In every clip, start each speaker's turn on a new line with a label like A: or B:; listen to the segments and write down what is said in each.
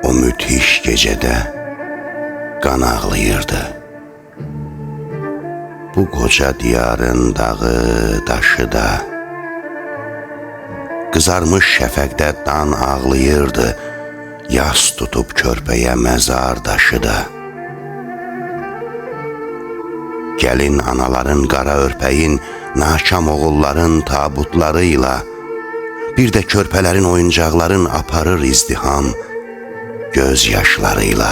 A: o müthiş gecede kan ağlayırdı. Bu koca diyarın dağı, daşı da kızarmış şəfəqdə dan ağlayırdı. Yas tutup körpəyə məzar daşı da. Gəlin anaların qara örpəyin, nakam oğulların tabutlarıyla, bir də körpələrin oyuncaqların aparır izdiham gözyaşlarıyla.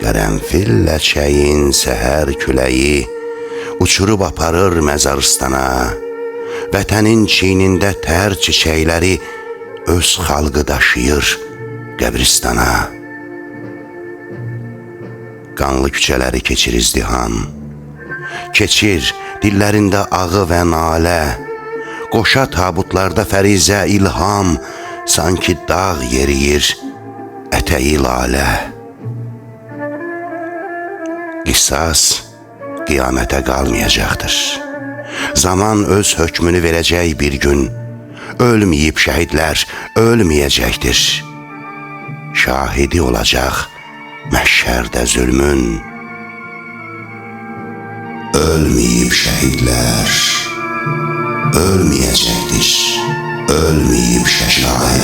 A: Qərənfillə çəyin səhər küləyi uçurub aparır məzaristana. Vətənin çiynində tər çiçəkləri öz xalqı daşıyır qəbristana. Qanlı küçələri keçir izdiham, keçir dillərində ağı və nalə. Qoşa tabutlarda fərizə ilham, sanki dağ yeriyir ətəyi lalə. Qisas qiyamətə qalmayacaqdır. Zaman öz hökmünü verəcək bir gün. Ölməyib şəhidlər ölməyəcəkdir. Şahidi olacaq məhşərdə zülmün. Ölməyib şəhidlər ölməyəcəkdir. Ölməyib şəhidlər